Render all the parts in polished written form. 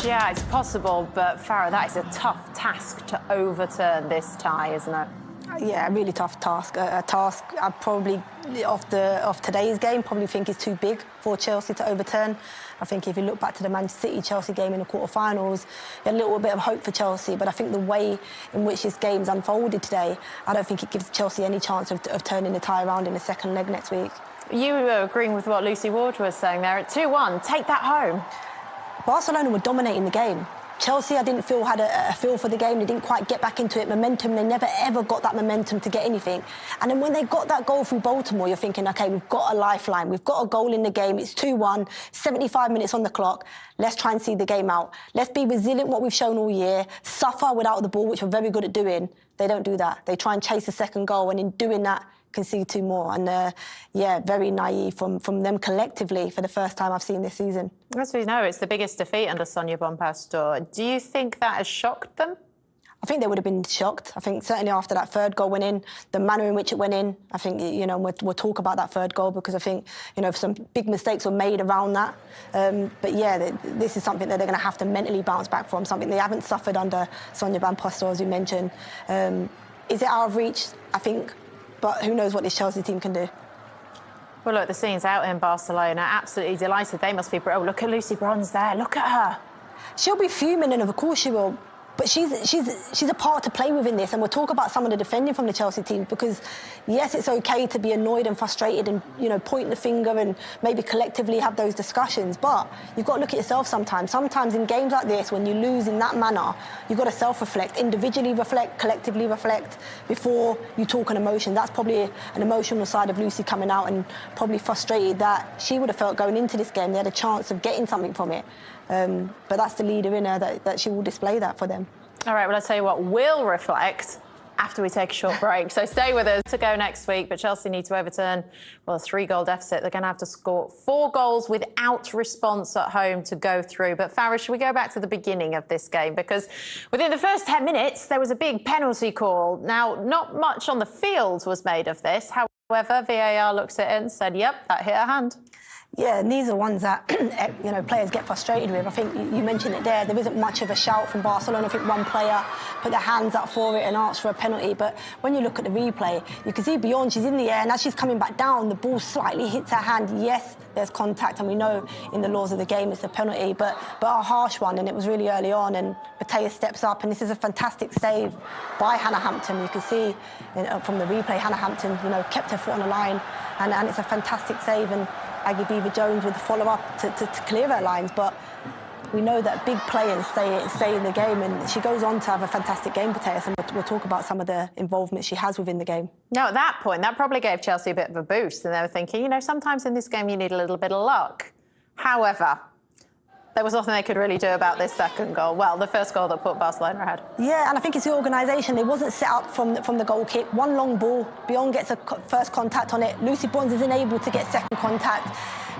Yeah, it's possible, but Farah, that is a tough task to overturn this tie, isn't it? Yeah, a really tough task. A task I probably, of today's game, probably think is too big for Chelsea to overturn. I think if you look back to the Manchester City-Chelsea game in the quarterfinals, a little bit of hope for Chelsea, but I think the way in which this game's unfolded today, I don't think it gives Chelsea any chance of turning the tie around in the second leg next week. You were agreeing with what Lucy Ward was saying there at 2-1. Take that home. Barcelona were dominating the game. Chelsea, I didn't feel, had a feel for the game. They didn't quite get back into it. Momentum, they never, ever got that momentum to get anything. And then when they got that goal through Baltimore, you're thinking, OK, we've got a lifeline. We've got a goal in the game. It's 2-1, 75 minutes on the clock. Let's try and see the game out. Let's be resilient, what we've shown all year. Suffer without the ball, which we're very good at doing. They don't do that. They try and chase the second goal, and in doing that, concede two more. And, yeah, very naive from them collectively for the first time I've seen this season. As we know, it's the biggest defeat under Sonia Bonpastor. Do you think that has shocked them? I think they would have been shocked. I think certainly after that third goal went in, the manner in which it went in, I think, you know, we'll talk about that third goal because I think, you know, some big mistakes were made around that. But, yeah, this is something that they're going to have to mentally bounce back from, something they haven't suffered under Sonia Bonpastor, as you mentioned. Is it out of reach? I think. But who knows what this Chelsea team can do. Well, look, the scene's out in Barcelona. Absolutely delighted. They must be... Oh, look at Lucy Bronze there. Look at her. She'll be fuming, and of course she will. But she's a part to play with in this, and we'll talk about some of the defending from the Chelsea team because, yes, it's OK to be annoyed and frustrated and, you know, point the finger and maybe collectively have those discussions, but you've got to look at yourself sometimes. Sometimes in games like this, when you lose in that manner, you've got to self-reflect, individually reflect, collectively reflect before you talk on emotion. That's probably an emotional side of Lucy coming out and probably frustrated that she would have felt going into this game they had a chance of getting something from it. But that's the leader in her that she will display that for them. All right, well, I'll tell you what, we'll reflect after we take a short break. So stay with us to go next week. But Chelsea need to overturn, well, a 3-goal deficit. They're going to have to score 4 goals without response at home to go through. But Farah, should we go back to the beginning of this game? Because within the first 10 minutes, there was a big penalty call. Now, not much on the field was made of this. However, VAR looks at it and said, yep, that hit a hand. Yeah, and these are ones that, you know, players get frustrated with. I think you mentioned it there. There isn't much of a shout from Barcelona. I think one player put their hands up for it and asked for a penalty. But when you look at the replay, you can see beyond, she's in the air, and as she's coming back down, the ball slightly hits her hand. Yes, there's contact, and we know in the laws of the game it's a penalty, but a harsh one, and it was really early on. And Mattea steps up, and this is a fantastic save by Hannah Hampton. You can see from the replay, Hannah Hampton, you know, kept her foot on the line, and it's a fantastic save. And Aggie Beaver-Jones with the follow-up to clear her lines, but we know that big players stay in the game, and she goes on to have a fantastic game, Mateus, and we'll talk about some of the involvement she has within the game. Now, at that point, that probably gave Chelsea a bit of a boost, and they were thinking, you know, sometimes in this game you need a little bit of luck. However, there was nothing they could really do about this second goal. Well, the first goal that put Barcelona ahead. Yeah, and I think it's the organisation. It wasn't set up from the goal kick. One long ball, Beyond gets a first contact on it. Lucy Bronze isn't able to get second contact.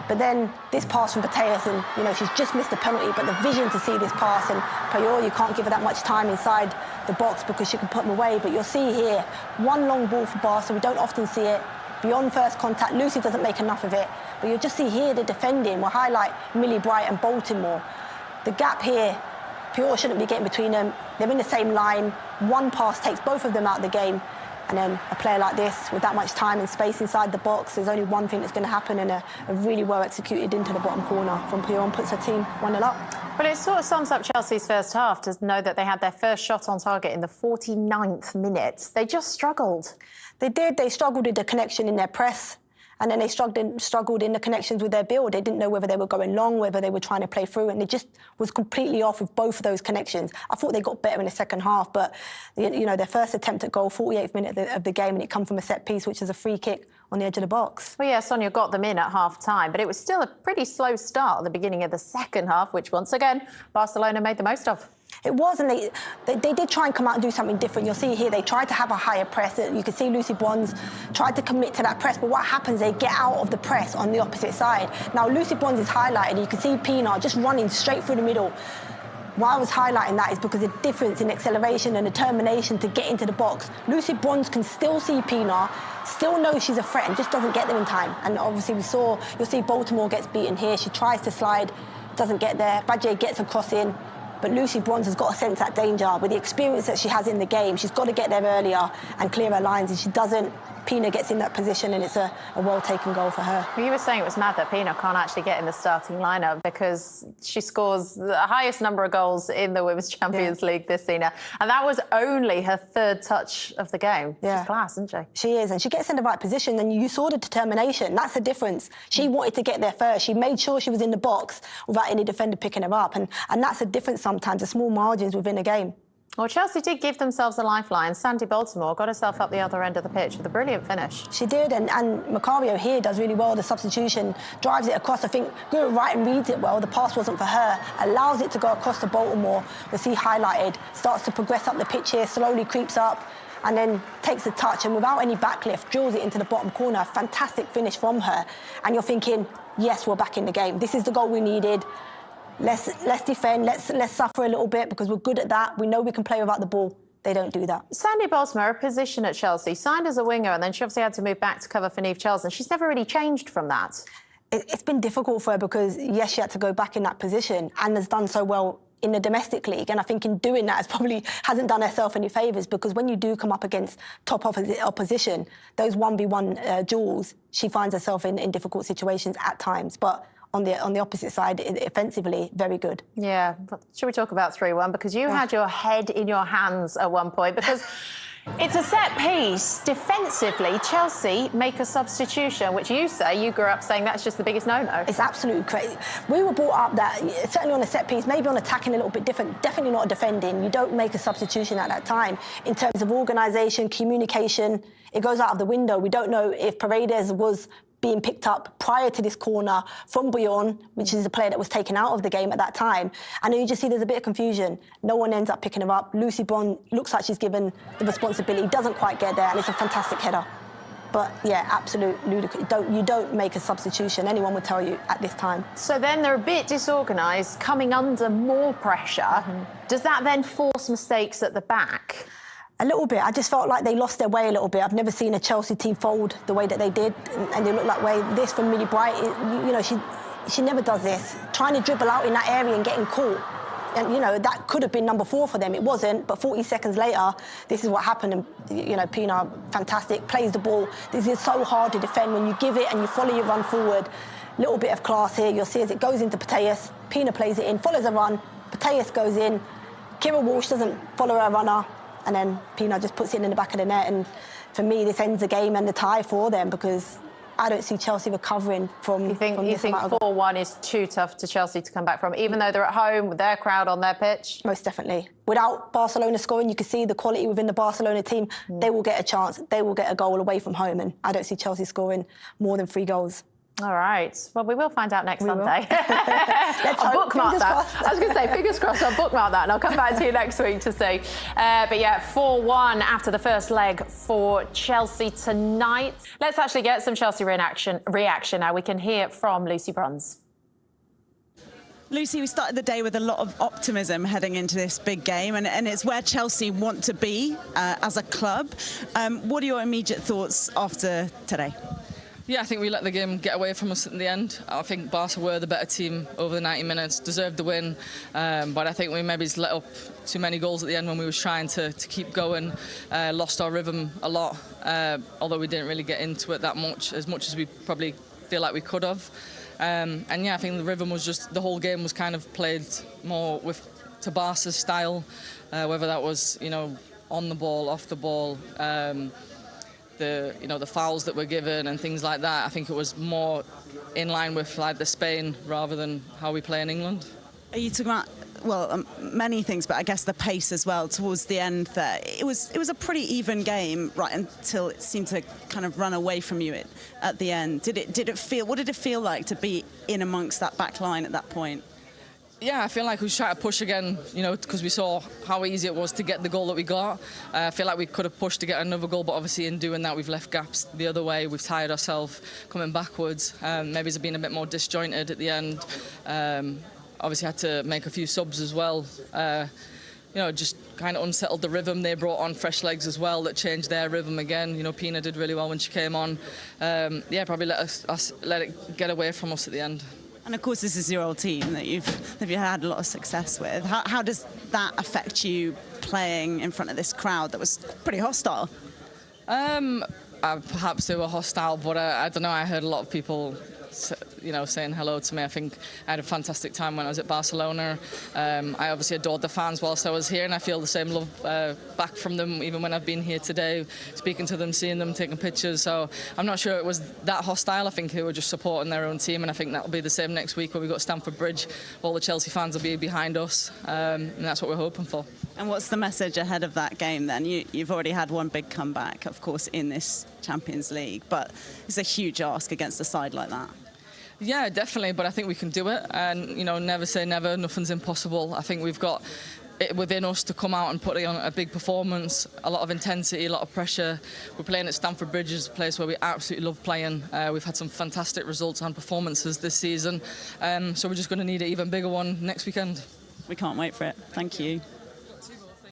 But then this pass from Mateus, and, you know, she's just missed the penalty, but the vision to see this pass, and Prior, you can't give her that much time inside the box because she can put them away. But you'll see here, one long ball for Barca. We don't often see it. Beyond first contact, Lucy doesn't make enough of it. But you'll just see here the defending. We'll highlight Millie Bright and Baltimore. The gap here, Pure shouldn't be getting between them. They're in the same line. One pass takes both of them out of the game. And then a player like this, with that much time and space inside the box, there's only one thing that's going to happen, and a really well executed into the bottom corner from Pure puts her team 1-0 up. Well, it sort of sums up Chelsea's first half to know that they had their first shot on target in the 49th minute. They just struggled. They did. They struggled with the connection in their press. And then they struggled in the connections with their build. They didn't know whether they were going long, whether they were trying to play through, and it just was completely off with both of those connections. I thought they got better in the second half, but, you know, their first attempt at goal, 48th minute of the game, and it come from a set piece, which is a free kick on the edge of the box. Well, yeah, Sonia got them in at half-time, but it was still a pretty slow start at the beginning of the second half, which, once again, Barcelona made the most of. It was, and they did try and come out and do something different. You'll see here they tried to have a higher press. You can see Lucy Bronze tried to commit to that press, but what happens, they get out of the press on the opposite side. Now, Lucy Bronze is highlighted. You can see Pienaar just running straight through the middle. Why I was highlighting that is because the difference in acceleration and determination to get into the box. Lucy Bronze can still see Pienaar, still knows she's a threat, and just doesn't get there in time. And obviously you'll see Baltimore gets beaten here. She tries to slide, doesn't get there. Badger gets a cross in. But Lucy Bronze has got to sense that danger. With the experience that she has in the game, she's got to get there earlier and clear her lines. If she doesn't, Pina gets in that position and it's a well-taken goal for her. You were saying it was mad that Pina can't actually get in the starting lineup because she scores the highest number of goals in the Women's Champions League this season. And that was only her third touch of the game. Yeah. She's class, isn't she? She is, and she gets in the right position, and you saw the determination. That's the difference. She wanted to get there first. She made sure she was in the box without any defender picking her up. And that's the difference sometimes, the small margins within a game. Well, Chelsea did give themselves a lifeline. Sandy Baltimore got herself up the other end of the pitch with a brilliant finish. She did, and Macario here does really well. The substitution drives it across. I think Guru Wrighton reads it well. The pass wasn't for her. Allows it to go across to Baltimore. We'll see highlighted. Starts to progress up the pitch here, slowly creeps up, and then takes a touch, and without any backlift, drills it into the bottom corner. Fantastic finish from her. And you're thinking, yes, we're back in the game. This is the goal we needed. Let's defend, let's suffer a little bit because we're good at that. We know we can play without the ball. They don't do that. Sandy Baltimore, her position at Chelsea, signed as a winger, and then she obviously had to move back to cover for Niamh Charles, and she's never really changed from that. It's been difficult for her because, yes, she had to go back in that position and has done so well in the domestic league. And I think in doing that, hasn't done herself any favours because when you do come up against top opposition, those 1v1 duels, she finds herself in difficult situations at times. But on the opposite side, offensively, very good. Yeah, but should we talk about 3-1? Because you had your head in your hands at one point because it's a set piece. Defensively, Chelsea make a substitution, which you say, you grew up saying that's just the biggest no-no. It's absolutely crazy. We were brought up that, certainly on a set piece, maybe on attacking a little bit different, definitely not defending. You don't make a substitution at that time. In terms of organisation, communication, it goes out of the window. We don't know if Paredes was being picked up prior to this corner from Bouillon, which is the player that was taken out of the game at that time. And then you just see there's a bit of confusion. No one ends up picking him up. Lucy Bond looks like she's given the responsibility, doesn't quite get there, and it's a fantastic header. But, yeah, absolute ludicrous. You don't make a substitution, anyone would tell you, at this time. So then they're a bit disorganised, coming under more pressure. Does that then force mistakes at the back? A little bit. I just felt like they lost their way a little bit. I've never seen a Chelsea team fold the way that they did, and they look like this from Millie Bright. You know, she never does this. Trying to dribble out in that area and getting caught, and you know that could have been number 4 for them. It wasn't, but 40 seconds later, this is what happened. And you know, Pina, fantastic, plays the ball. This is so hard to defend when you give it and you follow your run forward. Little bit of class here. You'll see as it goes into Pateas. Pina plays it in, follows a run. Pateas goes in. Kira Walsh doesn't follow her runner. And then Pina just puts it in the back of the net. And for me, this ends the game and the tie for them because I don't see Chelsea recovering from. You think 4-1 is too tough to Chelsea to come back from, even though they're at home with their crowd on their pitch? Most definitely. Without Barcelona scoring, you can see the quality within the Barcelona team. They will get a chance. They will get a goal away from home. And I don't see Chelsea scoring more than 3 goals. All right. Well, we will find out next Sunday. I'll bookmark that. I was going to say, fingers crossed, I'll bookmark that and I'll come back to you next week to see. But yeah, 4-1 after the first leg for Chelsea tonight. Let's actually get some Chelsea reaction now. We can hear from Lucy Bronze. Lucy, we started the day with a lot of optimism heading into this big game, and it's where Chelsea want to be as a club. What are your immediate thoughts after today? Yeah, I think we let the game get away from us in the end. I think Barca were the better team over the 90 minutes, deserved the win, but I think we maybe let up too many goals at the end when we were trying to keep going, lost our rhythm a lot, although we didn't really get into it that much as we probably feel like we could have. And yeah, I think the rhythm was just, the whole game was kind of played more to Barca's style, whether that was, you know, on the ball, off the ball, the fouls that were given and things like that. I think it was more in line with like the Spain rather than how we play in England. Are you talking about, well, many things, but I guess the pace as well towards the end there? It was a pretty even game right until it seemed to kind of run away from you at the end. What did it feel like to be in amongst that back line at that point? Yeah, I feel like we tried to push again, you know, because we saw how easy it was to get the goal that we got. I feel like we could have pushed to get another goal, but obviously in doing that, we've left gaps the other way. We've tired ourselves coming backwards. Maybe it's been a bit more disjointed at the end. Obviously had to make a few subs as well. You know, just kind of unsettled the rhythm. They brought on fresh legs as well that changed their rhythm again. You know, Pina did really well when she came on. Yeah, probably let it get away from us at the end. And of course, this is your old team that you've had a lot of success with. How does that affect you playing in front of this crowd that was pretty hostile? Perhaps they were hostile, but I don't know. I heard a lot of people, saying hello to me. I think I had a fantastic time when I was at Barcelona. I obviously adored the fans whilst I was here, and I feel the same love back from them even when I've been here today, speaking to them, seeing them, taking pictures. So I'm not sure it was that hostile. I think they were just supporting their own team, and I think that'll be the same next week when we got Stamford Bridge. All the Chelsea fans will be behind us, and that's what we're hoping for. And what's the message ahead of that game then? You've already had one big comeback, of course, in this Champions League, but it's a huge ask against a side like that. Yeah, definitely, but I think we can do it, and never say never. Nothing's impossible. I think we've got it within us to come out and put on a big performance, a lot of intensity, a lot of pressure. We're playing at Stamford Bridge, a place where we absolutely love playing. We've had some fantastic results and performances this season, so we're just going to need an even bigger one next weekend. We can't wait for it. Thank you.